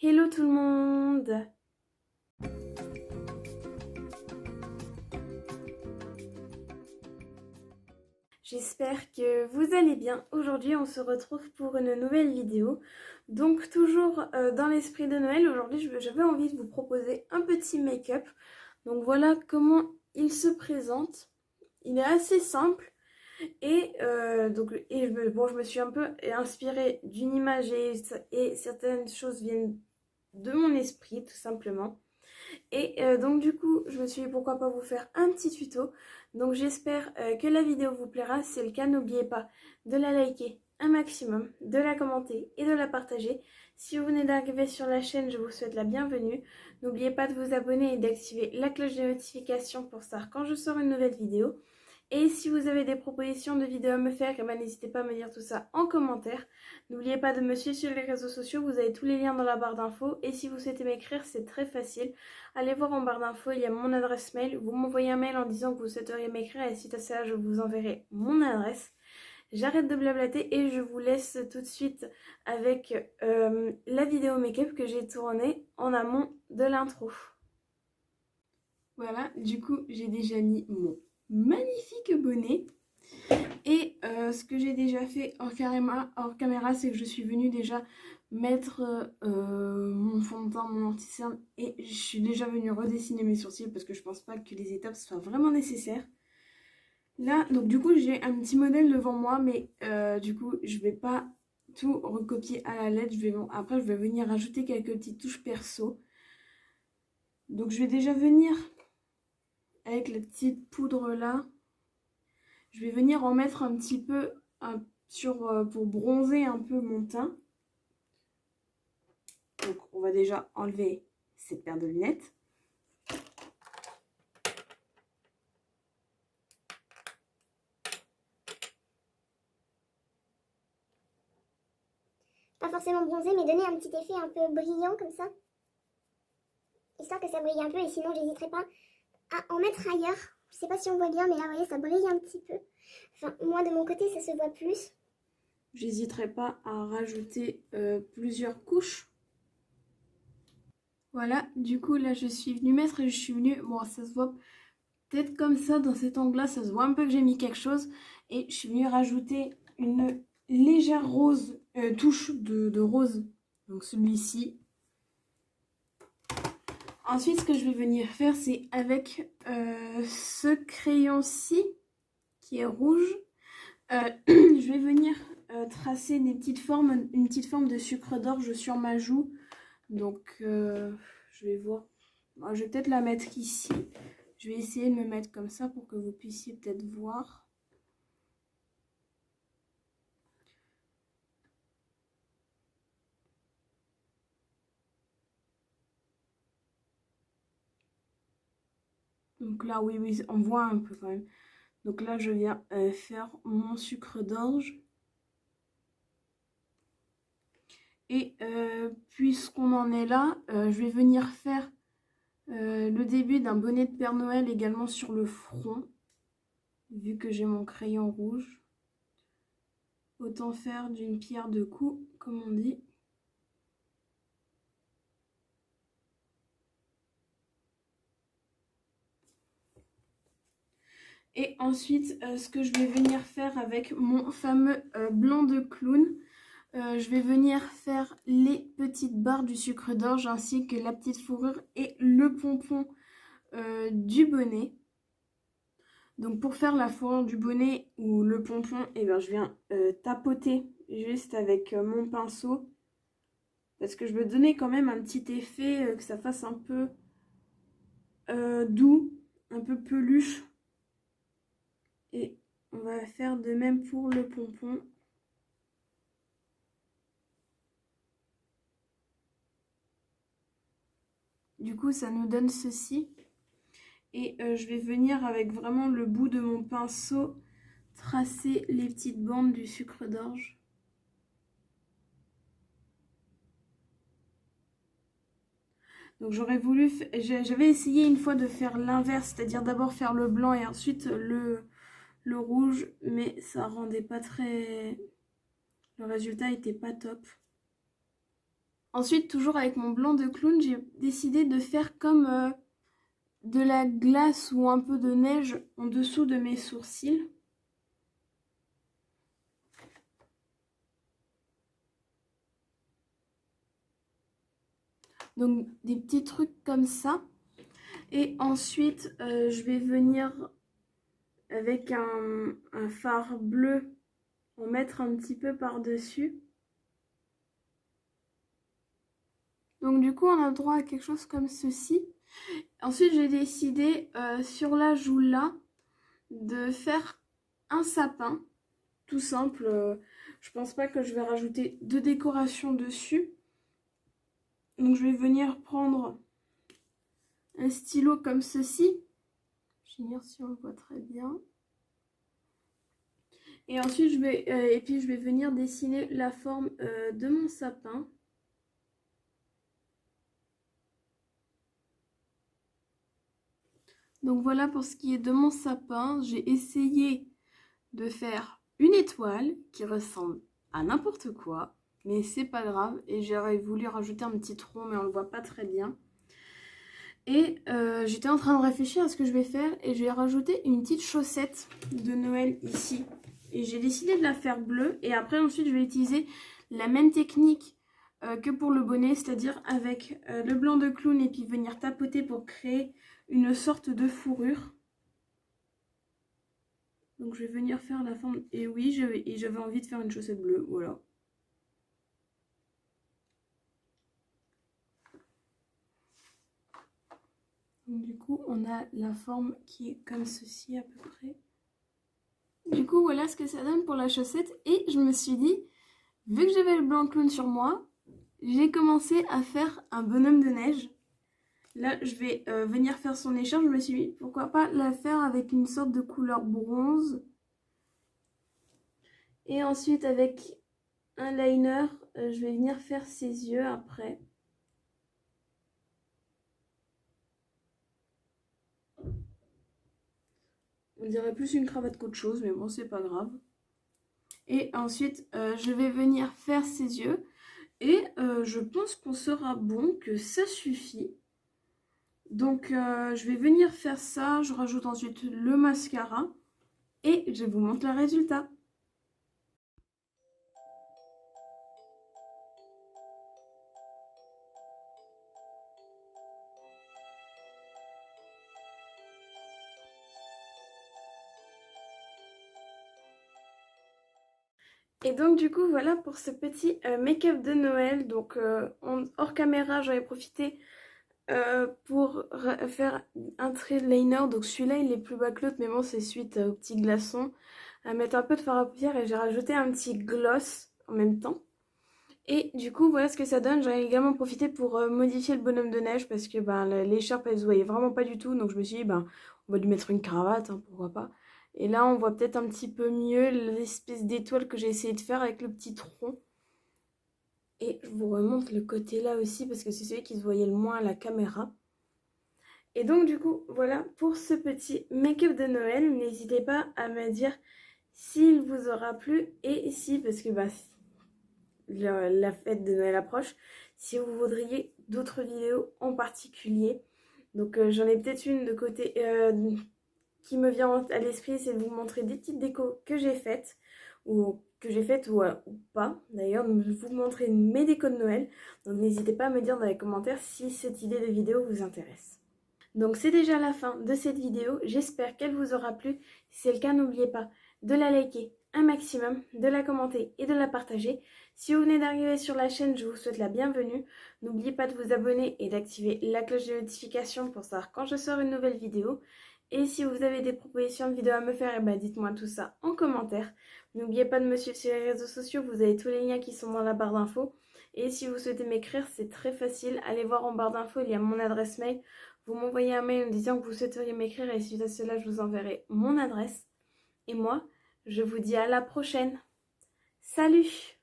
Hello tout le monde! J'espère que vous allez bien. Aujourd'hui on se retrouve pour une nouvelle vidéo. Donc toujours dans l'esprit de Noël, aujourd'hui j'avais envie de vous proposer un petit make-up. Donc voilà comment il se présente. Il est assez simple. Et je me suis un peu inspirée d'une image et certaines choses viennent de mon esprit tout simplement. Et donc du coup, je me suis dit pourquoi pas vous faire un petit tuto. Donc j'espère que la vidéo vous plaira. Si c'est le cas, n'oubliez pas de la liker un maximum, de la commenter et de la partager. Si vous venez d'arriver sur la chaîne, je vous souhaite la bienvenue. N'oubliez pas de vous abonner et d'activer la cloche de notification pour savoir quand je sors une nouvelle vidéo. Et si vous avez des propositions de vidéos à me faire, n'hésitez pas à me dire tout ça en commentaire. N'oubliez pas de me suivre sur les réseaux sociaux, vous avez tous les liens dans la barre d'infos. Et si vous souhaitez m'écrire, c'est très facile. Allez voir en barre d'infos, il y a mon adresse mail. Vous m'envoyez un mail en disant que vous souhaiteriez m'écrire et suite à cela, je vous enverrai mon adresse. J'arrête de blablater et je vous laisse tout de suite avec la vidéo make-up que j'ai tournée en amont de l'intro. Voilà, du coup, j'ai déjà mis mon magnifique bonnet. Et ce que j'ai déjà fait hors caméra, c'est que je suis venue déjà mettre mon fond de teint, mon anti-cerne, et je suis déjà venue redessiner mes sourcils parce que je pense pas que les étapes soient vraiment nécessaires. Là, donc du coup, j'ai un petit modèle devant moi, mais du coup, je vais pas tout recopier à la lettre. Après, je vais venir rajouter quelques petites touches perso. Donc, je vais déjà venir avec la petite poudre là. Je vais venir en mettre un petit peu pour bronzer un peu mon teint. Donc on va déjà enlever cette paire de lunettes. Pas forcément bronzer, mais donner un petit effet un peu brillant comme ça. Histoire que ça brille un peu, et sinon j'hésiterai pas à en mettre ailleurs. Je sais pas si on voit bien, mais là, vous voyez, ça brille un petit peu. Enfin, moi, de mon côté, ça se voit plus. J'hésiterai pas à rajouter plusieurs couches. Voilà, du coup, là, je suis venue mettre et je suis venue... Bon, ça se voit peut-être comme ça, dans cet angle-là, ça se voit un peu que j'ai mis quelque chose. Et je suis venue rajouter une légère rose, touche de rose. Donc celui-ci. Ensuite, ce que je vais venir faire, c'est avec ce crayon-ci, qui est rouge, je vais venir tracer une petite forme de sucre d'orge sur ma joue. Donc, je vais voir. Bon, je vais peut-être la mettre ici. Je vais essayer de me mettre comme ça pour que vous puissiez peut-être voir. Donc là, oui, on voit un peu quand même. Donc là, je viens faire mon sucre d'orge. Et puisqu'on en est là, je vais venir faire le début d'un bonnet de Père Noël également sur le front. Vu que j'ai mon crayon rouge. Autant faire d'une pierre deux coups, comme on dit. Et ensuite, ce que je vais venir faire avec mon fameux blanc de clown, je vais venir faire les petites barres du sucre d'orge ainsi que la petite fourrure et le pompon du bonnet. Donc pour faire la fourrure du bonnet ou le pompon, eh ben, je viens tapoter juste avec mon pinceau. Parce que je veux donner quand même un petit effet, que ça fasse un peu doux, un peu peluche. Et on va faire de même pour le pompon. Du coup, ça nous donne ceci. Et je vais venir avec vraiment le bout de mon pinceau tracer les petites bandes du sucre d'orge. Donc j'avais essayé une fois de faire l'inverse, c'est-à-dire d'abord faire le blanc et ensuite le rouge, mais ça rendait pas très... Le résultat était pas top. Ensuite, toujours avec mon blanc de clown, j'ai décidé de faire comme de la glace ou un peu de neige en dessous de mes sourcils. Donc des petits trucs comme ça. Et ensuite, je vais venir avec un fard bleu en mettre un petit peu par-dessus. Donc du coup, on a le droit à quelque chose comme ceci. Ensuite, j'ai décidé sur la joue là de faire un sapin. Tout simple. Je pense pas que je vais rajouter de décoration dessus. Donc je vais venir prendre un stylo comme ceci. Je vais voir si on le voit très bien. Et ensuite, je vais venir dessiner la forme de mon sapin. Donc voilà pour ce qui est de mon sapin. J'ai essayé de faire une étoile qui ressemble à n'importe quoi, mais c'est pas grave. Et j'aurais voulu rajouter un petit tronc, mais on le voit pas très bien. Et j'étais en train de réfléchir à ce que je vais faire et je vais rajouter une petite chaussette de Noël ici. Et j'ai décidé de la faire bleue et après ensuite je vais utiliser la même technique que pour le bonnet, c'est-à-dire avec le blanc de clown et puis venir tapoter pour créer une sorte de fourrure. Donc je vais venir faire la forme, et oui, j'avais envie de faire une chaussette bleue, voilà. Donc du coup on a la forme qui est comme ceci à peu près. Du coup voilà ce que ça donne pour la chaussette et je me suis dit, vu que j'avais le blanc clown sur moi, j'ai commencé à faire un bonhomme de neige. Là je vais venir faire son écharpe, je me suis dit pourquoi pas la faire avec une sorte de couleur bronze. Et ensuite avec un liner, je vais venir faire ses yeux après. On dirait plus une cravate qu'autre chose, mais bon, c'est pas grave. Et ensuite, je vais venir faire ses yeux. Et je pense qu'on sera bon, que ça suffit. Donc, je vais venir faire ça. Je rajoute ensuite le mascara. Et je vous montre le résultat. Et donc du coup voilà pour ce petit make-up de Noël. Donc hors caméra j'avais profité pour faire un trait de liner. Donc celui-là il est plus bas que l'autre, mais bon c'est suite au petit glaçon. À mettre un peu de fard à paupières et j'ai rajouté un petit gloss en même temps. Et du coup voilà ce que ça donne. J'avais également profité pour modifier le bonhomme de neige parce que ben, l'écharpe elle se voyait vraiment pas du tout. Donc je me suis dit ben, on va lui mettre une cravate, hein, pourquoi pas. Et là, on voit peut-être un petit peu mieux l'espèce d'étoile que j'ai essayé de faire avec le petit tronc. Et je vous remonte le côté là aussi parce que c'est celui qui se voyait le moins à la caméra. Et donc du coup, voilà pour ce petit make-up de Noël. N'hésitez pas à me dire s'il vous aura plu et si, parce que bah, la fête de Noël approche, si vous voudriez d'autres vidéos en particulier. Donc j'en ai peut-être une de côté... qui me vient à l'esprit, c'est de vous montrer des petites décos que j'ai faites ou pas. D'ailleurs, de vous montrer mes décos de Noël. Donc n'hésitez pas à me dire dans les commentaires si cette idée de vidéo vous intéresse. Donc c'est déjà la fin de cette vidéo. J'espère qu'elle vous aura plu. Si c'est le cas, n'oubliez pas de la liker un maximum, de la commenter et de la partager. Si vous venez d'arriver sur la chaîne, je vous souhaite la bienvenue. N'oubliez pas de vous abonner et d'activer la cloche de notification pour savoir quand je sors une nouvelle vidéo. Et si vous avez des propositions de vidéos à me faire, eh ben dites-moi tout ça en commentaire. N'oubliez pas de me suivre sur les réseaux sociaux, vous avez tous les liens qui sont dans la barre d'infos. Et si vous souhaitez m'écrire, c'est très facile. Allez voir en barre d'infos, il y a mon adresse mail. Vous m'envoyez un mail en disant que vous souhaiteriez m'écrire et suite à cela, je vous enverrai mon adresse. Et moi, je vous dis à la prochaine. Salut!